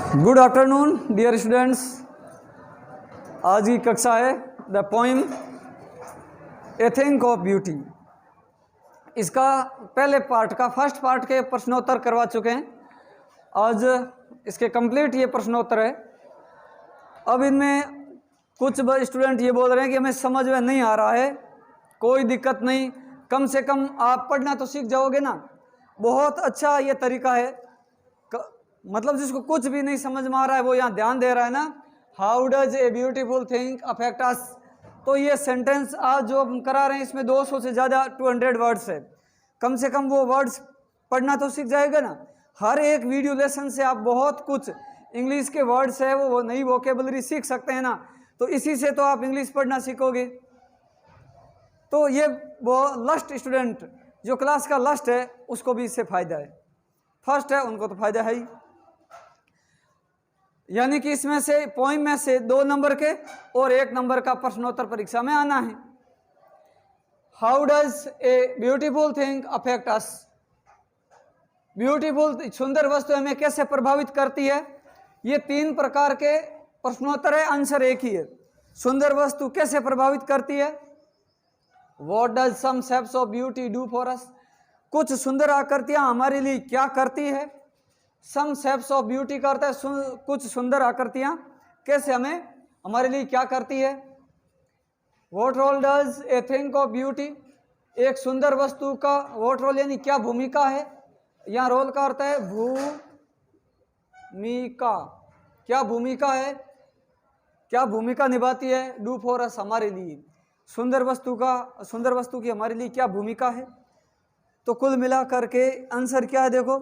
Good afternoon dear students. आज की कक्षा है the poem A think of beauty. इसका पहले पार्ट का फर्स्ट पार्ट के प्रश्नोत्तर करवा चुके हैं। आज इसके कंप्लीट ये प्रश्नोत्तर है। अब इनमें कुछ स्टूडेंट ये बोल रहे हैं कि हमें समझ में नहीं आ रहा है। कोई दिक्कत नहीं, कम से कम आप पढ़ना तो सीख जाओगे ना। बहुत अच्छा ये तरीका है। मतलब जिसको कुछ भी नहीं समझ में आ रहा है वो यहाँ ध्यान दे रहा है ना। How does a beautiful thing affect us. तो ये सेंटेंस आज जो हम करा रहे हैं इसमें 200 से ज़्यादा 200 वर्ड्स है। कम से कम वो वर्ड्स पढ़ना तो सीख जाएगा ना। हर एक वीडियो लेसन से आप बहुत कुछ इंग्लिश के वर्ड्स है वो नई वोकेबलरी सीख सकते हैं ना। तो इसी से तो आप इंग्लिश पढ़ना सीखोगे। तो ये वो लस्ट स्टूडेंट जो क्लास का लस्ट है उसको भी इससे फ़ायदा है। फर्स्ट है उनको तो फ़ायदा है ही। यानी कि इसमें से पोइम में से 2 नंबर के और 1 नंबर का प्रश्नोत्तर परीक्षा में आना है। How does a beautiful thing affect us. Beautiful सुंदर वस्तु हमें कैसे प्रभावित करती है। ये 3 प्रकार के प्रश्नोत्तर है, आंसर एक ही है। सुंदर वस्तु कैसे प्रभावित करती है। What does some shapes of beauty do for us. कुछ सुंदर आकृतियां हमारे लिए क्या करती है। सम शेप्स ऑफ ब्यूटी करता है कुछ सुंदर आकृतियां कैसे हमारे लिए क्या करती है। What role does a thing of beauty. एक सुंदर वस्तु का व्हाट रोल यानी क्या भूमिका है। यहाँ रोल का अर्थ है भूमिका। क्या भूमिका है, क्या भूमिका निभाती है। डू फॉर अस हमारे लिए। सुंदर वस्तु की हमारे लिए क्या भूमिका है। तो कुल मिला करके आंसर क्या है देखो।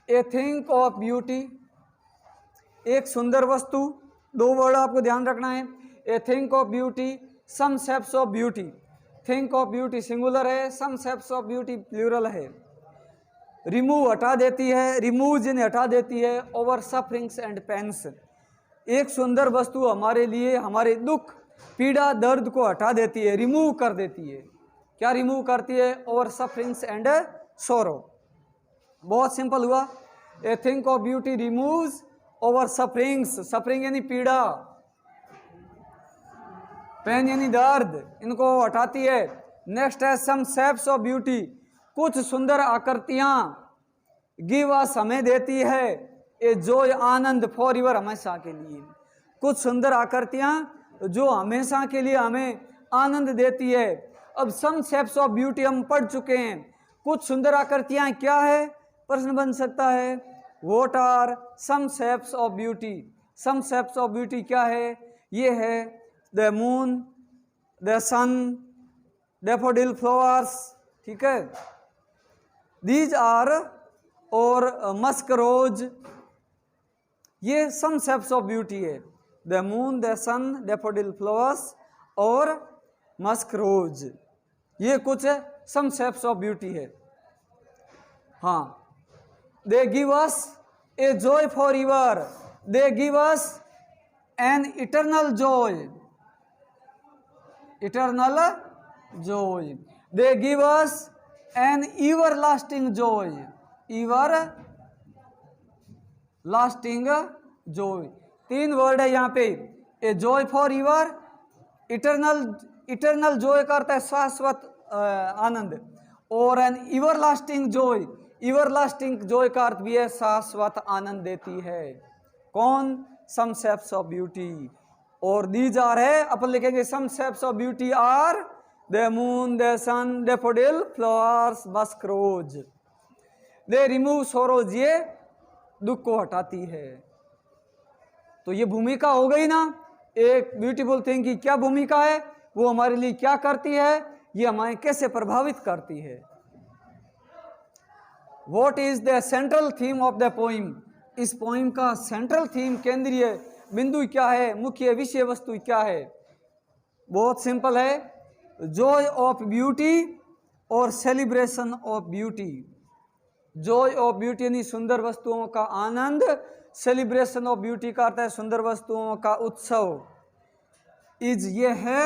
ए थिंक ऑफ ब्यूटी एक सुंदर वस्तु। 2 वर्ड आपको ध्यान रखना है। A think of beauty some shapes of beauty. Think of beauty singular है, some shapes of beauty plural है। रिमूव हटा देती है, रिमूव जिन्हें हटा देती है ओवर सफरिंग्स एंड पेन्स। एक सुंदर वस्तु हमारे लिए हमारे दुख पीड़ा दर्द को हटा देती है, रिमूव कर देती है। क्या रिमूव करती है। ओवर सफरिंग्स एंड सोरो। बहुत सिंपल हुआ। A think of beauty removes over sufferings. Suffering यानी पीड़ा, पेन यानी दर्द, इनको हटाती है। नेक्स्ट है सम शेप्स ऑफ ब्यूटी कुछ सुंदर आकृतियां गिव अस हमें देती है a joy Anand for ever हमेशा के लिए। कुछ सुंदर आकृतियां जो हमेशा के लिए हमें आनंद देती है। अब सम शेप्स ऑफ ब्यूटी हम पढ़ चुके हैं। कुछ सुंदर आकृतियां क्या है प्रश्न बन सकता है। What are some shapes of beauty. Some shapes of beauty क्या है। ये है the moon, the sun, daffodil flowers. ठीक है। दीज आर और मस्क रोज। ये सम शेप्स ऑफ ब्यूटी है। The moon, the sun, daffodil flowers और मस्क रोज। ये कुछ सम शेप्स ऑफ ब्यूटी है। हाँ। They give us a joy for एवर। They give us an eternal joy. Eternal joy. They give us an everlasting joy. Everlasting joy. 3 word है यहाँ पे। A joy for ever, eternal joy करता है शाश्वत आनंद, और an everlasting joy. Everlasting joy का अर्थ भी है शाश्वत आनंद देती है। कौन। Some shapes of beauty. और दीज आर है अपन लिखेंगे some shapes of beauty are the moon, the sun, daffodil flowers, musk rose. They remove sorrows ये दुख को हटाती है। तो ये भूमिका हो गई ना। एक ब्यूटीफुल थिंग की क्या भूमिका है, वो हमारे लिए क्या करती है, ये हमें कैसे प्रभावित करती है। What is the central theme of the poem? इस पोइम का सेंट्रल थीम केंद्रीय बिंदु क्या है, मुख्य विषय वस्तु क्या है। बहुत सिंपल है। जॉय ऑफ ब्यूटी और celebration of beauty. Joy of beauty यानी सुंदर वस्तुओं का आनंद। सेलिब्रेशन ऑफ ब्यूटी का अर्थ है सुंदर वस्तुओं का उत्सव। इज ये है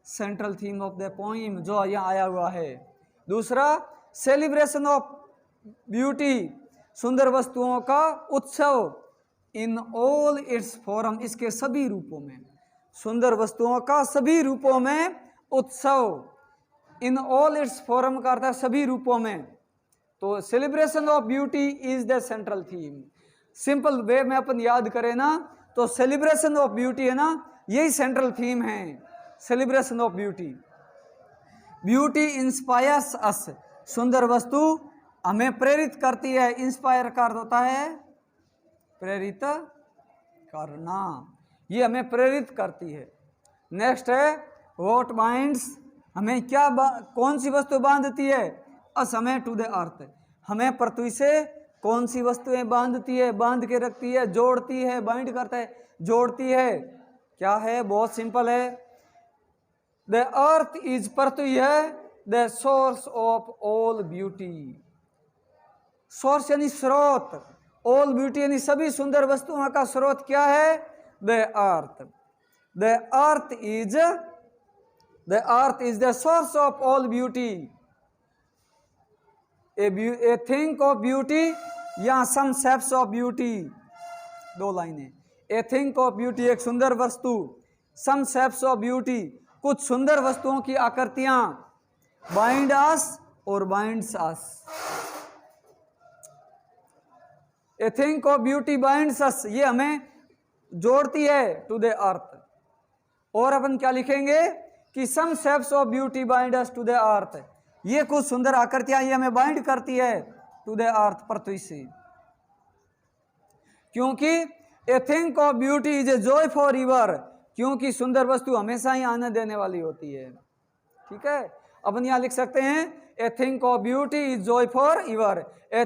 central theme of the poem जो यहाँ आया हुआ है। दूसरा सेलिब्रेशन ऑफ ब्यूटी सुंदर वस्तुओं का उत्सव इन ऑल इट्स फॉर्म, इसके सभी रूपों में, सुंदर वस्तुओं का सभी रूपों में उत्सव, इन ऑल इट्स फॉर्म का अर्थ है सभी रूपों में। तो celebration of beauty is the central theme. Simple way में अपन याद करें ना तो सेलिब्रेशन ऑफ ब्यूटी है ना, यही सेंट्रल थीम है, celebration of beauty. Beauty inspires us, सुंदर वस्तु हमें प्रेरित करती है। इंस्पायर का अर्थ होता है प्रेरित करना, ये हमें प्रेरित करती है। नेक्स्ट है व्हाट बाइंड्स, हमें क्या कौन सी वस्तु बांधती है? अस हमें टू द अर्थ, हमें पृथ्वी से कौन सी वस्तुएं बांधती है, बांध के रखती है, जोड़ती है, बाइंड करता है, जोड़ती है। क्या है? बहुत सिंपल है, द अर्थ इज, पृथ्वी है the source of all beauty. Source यानी स्रोत, ऑल ब्यूटी यानी सभी सुंदर वस्तुओं का स्रोत क्या है? The earth. The earth is the source of all beauty. A thing of beauty या सम शेप्स ऑफ ब्यूटी, दो लाइनें। ए थिंग ऑफ ब्यूटी एक सुंदर वस्तु, सम शेप्स ऑफ ब्यूटी कुछ सुंदर वस्तुओं की आकृतियां, बाइंड अस और binds us. A thing of beauty binds us, ये हमें जोड़ती है टू द अर्थ। और अपन क्या लिखेंगे कि some shapes of beauty bind us to the earth, ये कुछ सुंदर आकृतियां ये हमें बाइंड करती है टू द अर्थ, पृथ्वी से। क्योंकि a thing of beauty is a joy for ever, क्योंकि सुंदर वस्तु हमेशा ही आनंद देने वाली होती है। ठीक है, अपन यहां लिख सकते हैं a thing of beauty is joy for ever, a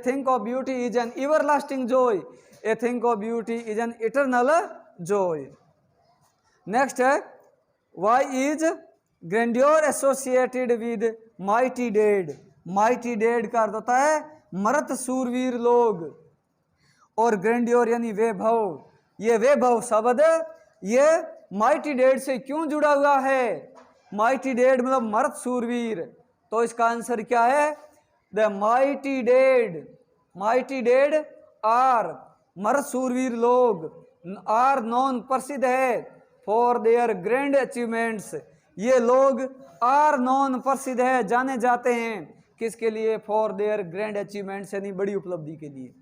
thing of beauty is an everlasting joy, a thing of beauty is an eternal joy. Next है why is grandeur associated with mighty dead. Mighty dead का अर्थ होता है मरत सूरवीर लोग, और grandeur यानी वैभव। ये वैभव शब्द ये माइटी डेड से क्यों जुड़ा हुआ है? माइटी डेड मतलब मरत सूरवीर, तो इसका आंसर क्या है? द माइटी डेड आर, मरत सूरवीर लोग आर नॉन प्रसिद्ध है फॉर देयर ग्रैंड अचीवमेंट्स। ये लोग आर नॉन प्रसिद्ध है, जाने जाते हैं किसके लिए? फॉर देयर ग्रैंड अचीवमेंट्स यानी बड़ी उपलब्धि के लिए।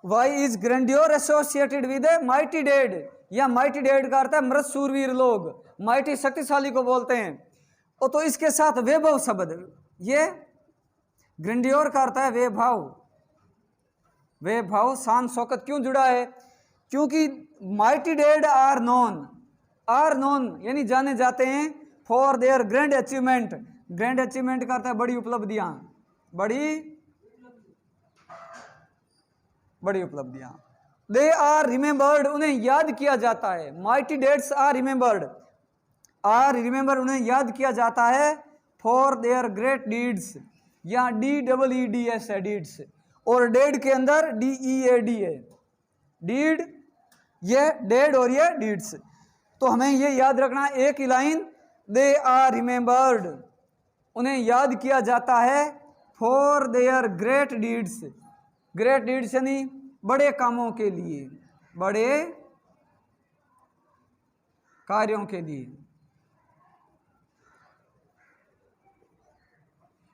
Why is grandeur associated with a mighty dead, या माइटी डेड का अर्थ है मृत सूरवीर लोग, माइटी शक्तिशाली को बोलते हैं। और तो इसके साथ वैभव शब्द, ये ग्रैंडियर का अर्थ है वैभव। वैभव शान शौकत क्यों जुड़ा है? क्योंकि माइटी डेड आर नॉन यानी जाने जाते हैं for their grand achievement. Grand achievement का अर्थ है बड़ी उपलब्धियां, बड़ी उपलब्धियां। दे आर रिमेंबर्ड, उन्हें याद किया जाता है। माइटी डेड्स आर रिमेंबर्ड, उन्हें याद किया जाता है फॉर देयर ग्रेट डीड्स, या DEEDS है डीड्स, और डेड के अंदर DEAD है। डीड ये डेड और ये डीड्स, तो हमें ये याद रखना एक ही लाइन, दे आर रिमेंबर्ड, उन्हें याद किया जाता है for their great deeds. Great deeds यानी बड़े कामों के लिए, बड़े कार्यों के लिए।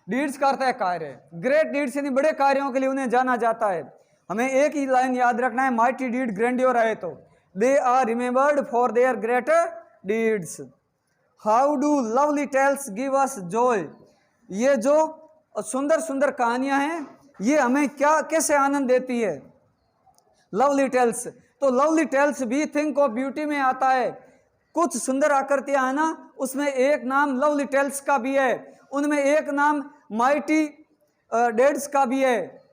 डीड्स का अर्थ है कार्य, ग्रेट डीड्स यानी बड़े कार्यों के लिए उन्हें जाना जाता है। हमें एक ही लाइन याद रखना है, माइटी डीड ग्रैंडियर है तो they are remembered for their great deeds. How do lovely tales give us joy, ये जो सुंदर सुंदर कहानियां हैं ये हमें क्या कैसे आनंद देती है? लवली टेल्स, तो लवली टेल्स भी थिंक ऑफ ब्यूटी में आता है। कुछ सुंदर आकृतियां है ना, उसमें एक नाम लवली टेल्स का भी है, उनमें एक नाम माइटी डेड्स का भी है।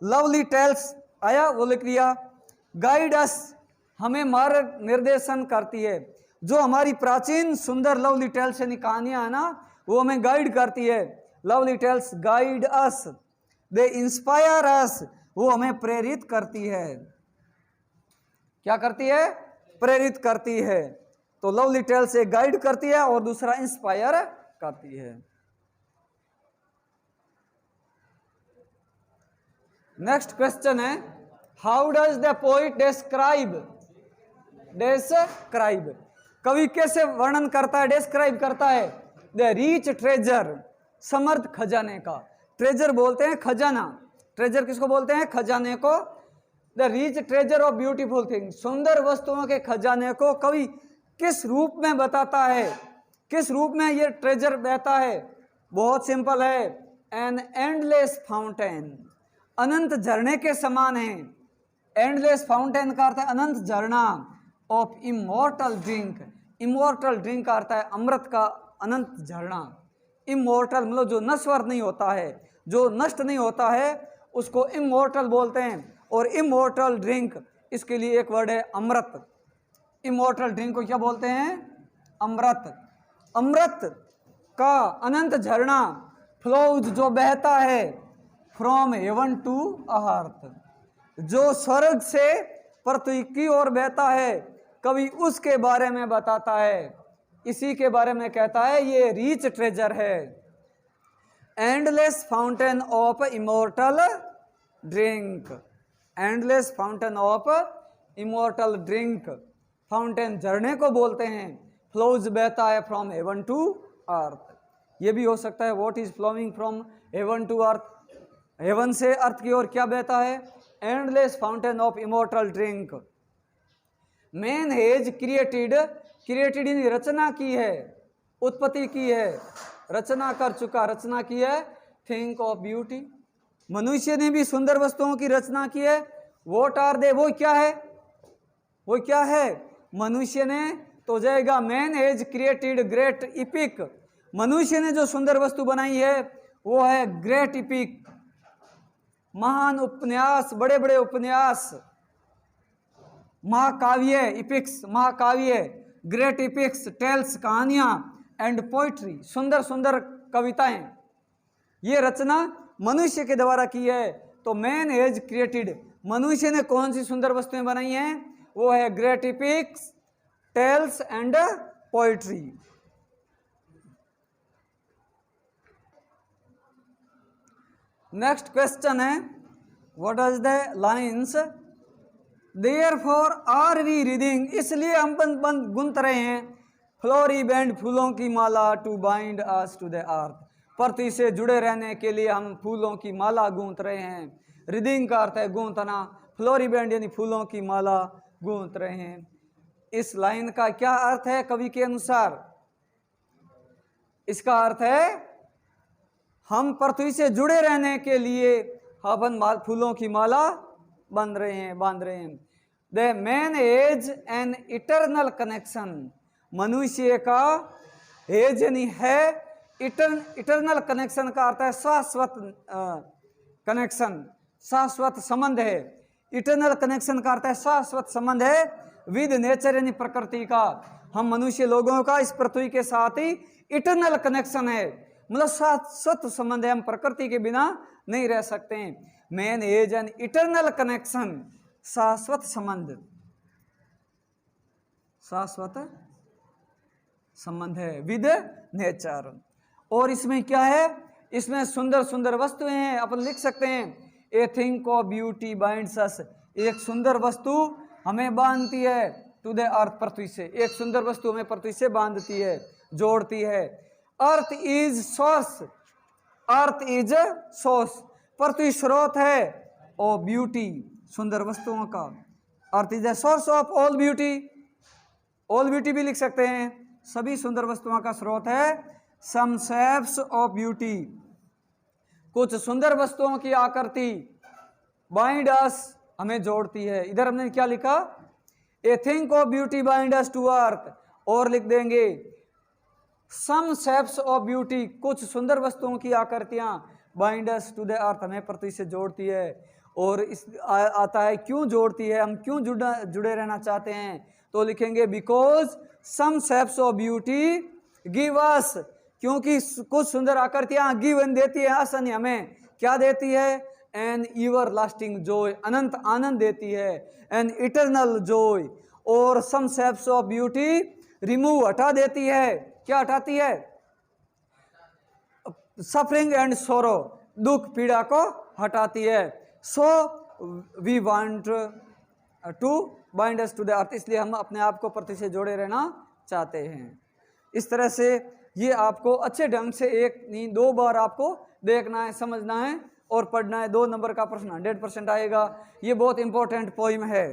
लवली टेल्स आया, वो लिख दिया। गाइड अस, हमें मार्ग निर्देशन करती है। जो हमारी प्राचीन सुंदर लवली टेल्स यानी कहानियां है ना, वो हमें गाइड करती है। लवली टेल्स गाइड अस, दे इंस्पायर अस, वो हमें प्रेरित करती है। क्या करती है? प्रेरित करती है। तो लवली टेल्स एक गाइड करती है और दूसरा इंस्पायर करती है। नेक्स्ट क्वेश्चन है, how does the poet describe कवि कैसे वर्णन करता है, डिस्क्राइब करता है द रिच ट्रेजर, समर्थ खजाने का। ट्रेजर बोलते हैं खजाना, ट्रेजर किसको बोलते हैं, खजाने को। The rich treasure of beautiful thing, सुंदर वस्तुओं के खजाने को कवि किस रूप में बताता है, किस रूप में ये ट्रेजर बहता है। बहुत सिंपल है, एन एंडलेस फाउंटेन, अनंत झरने के समान है। एंडलेस फाउंटेन का अर्थ है अनंत झरना, of immortal drink, immortal drink का अर्थ है अमृत का अनंत झरना। इमोर्टल मतलब जो नश्वर नहीं होता है, जो नष्ट नहीं होता है, उसको इमोर्टल बोलते हैं। और इमोर्टल ड्रिंक, इसके लिए एक वर्ड है अमृत। इमोर्टल ड्रिंक को क्या बोलते हैं, अमृत। अमृत का अनंत झरना, फ्लोज जो बहता है, फ्रॉम हेवन टू अर्थ, जो स्वर्ग से पृथ्वी की ओर बहता है, कवि उसके बारे में बताता है, इसी के बारे में कहता है ये रिच ट्रेजर है। Endless fountain of immortal drink, endless fountain of immortal drink, fountain झरने को बोलते हैं। फ्लोज बहता है फ्रॉम हेवन टू अर्थ, ये भी हो सकता है what is flowing from heaven to earth, heaven से अर्थ की ओर क्या बहता है, endless fountain of immortal drink. Man has created, created यानी रचना की है, उत्पत्ति की है, रचना कर चुका, रचना की है। थिंक ऑफ ब्यूटी, मनुष्य ने भी सुंदर वस्तुओं की रचना की है। वॉट आर दे, वो क्या है, वो क्या है, मनुष्य ने तो जाएगा man has created great EPIC, मनुष्य ने जो सुंदर वस्तु बनाई है वो है ग्रेट इपिक, महान उपन्यास, बड़े बड़े उपन्यास, महाकाव्य, इपिक्स महाकाव्य, ग्रेट इपिक्स, टेल्स कहानियां, एंड पोइट्री सुंदर सुंदर कविताएं, ये रचना मनुष्य के द्वारा की है। तो मैन हैज क्रिएटेड, मनुष्य ने कौन सी सुंदर वस्तुएं बनाई हैं, वो है great epics, tales and poetry. Next question है, what is the lines, therefore are we reading, इसलिए हम बंद गुंत रहे हैं, फ्लोरी बैंड फूलों की माला, to bind us to the earth, पृथ्वी से जुड़े रहने के लिए हम फूलों की माला गूंथ रहे हैं। रीडिंग का अर्थ है गूंथना, फ्लोरी बैंड यानी फूलों की माला गूंथ रहे हैं। इस लाइन का क्या अर्थ है कवि के अनुसार, इसका अर्थ है हम पृथ्वी से जुड़े रहने के लिए अपन फूलों की माला बांध रहे हैं। The man has an eternal connection, मनुष्य का हैज यानी है, इटरनल कनेक्शन का अर्थ है शाश्वत कनेक्शन, शाश्वत संबंध है। इटरनल कनेक्शन का अर्थ है शाश्वत संबंध है विद नेचर यानी प्रकृति का। हम मनुष्य लोगों का इस पृथ्वी के साथ ही इटरनल कनेक्शन है, मतलब शाश्वत संबंध है, हम प्रकृति के बिना नहीं रह सकते हैं। Man has an eternal connection, शाश्वत संबंध, शाश्वत संबंध है विद नेचर। और इसमें क्या है, इसमें सुंदर सुंदर वस्तुएं हैं, अपन लिख सकते हैं a thing of beauty binds us, एक सुंदर वस्तु हमें बांधती है टू द अर्थ, पृथ्वी से, एक सुंदर वस्तु हमें पृथ्वी से बांधती है, जोड़ती है। Earth is source, earth is source, पृथ्वी स्रोत है, और ब्यूटी सुंदर वस्तुओं का, earth is the source of all beauty, all beauty भी लिख सकते हैं, सभी सुंदर वस्तुओं का स्रोत है। सम शेप्स ऑफ ब्यूटी, कुछ सुंदर वस्तुओं की आकृति, बाइंड अस हमें जोड़ती है। इधर हमने क्या लिखा, a thing of beauty bind us to earth, और लिख देंगे सम शेप्स ऑफ ब्यूटी, कुछ सुंदर वस्तुओं की आकृतियां bind us to the earth, हमें पृथ्वी से जोड़ती है। और इस आता है क्यों जोड़ती है, हम क्यों जुड़े रहना चाहते हैं, तो लिखेंगे because some shapes of beauty give us, क्योंकि कुछ सुंदर आकृतियां गिवन देती है अस, हमें क्या देती है, एन एवर लास्टिंग जॉय, अनंत आनंद देती है, एन इटरनल जॉय। और सम शेप्स ऑफ ब्यूटी रिमूव हटा देती है, क्या हटाती है? सफरिंग एंड सोरो, दुख पीड़ा को हटाती है। So we want to bind us to the earth, इसलिए हम अपने आप को पृथ्वी से जोड़े रहना चाहते हैं। इस तरह से ये आपको अच्छे ढंग से एक नहीं 2 बार आपको देखना है, समझना है और पढ़ना है। 2 नंबर का प्रश्न 100% आएगा। ये बहुत इंपॉर्टेंट पोइम है।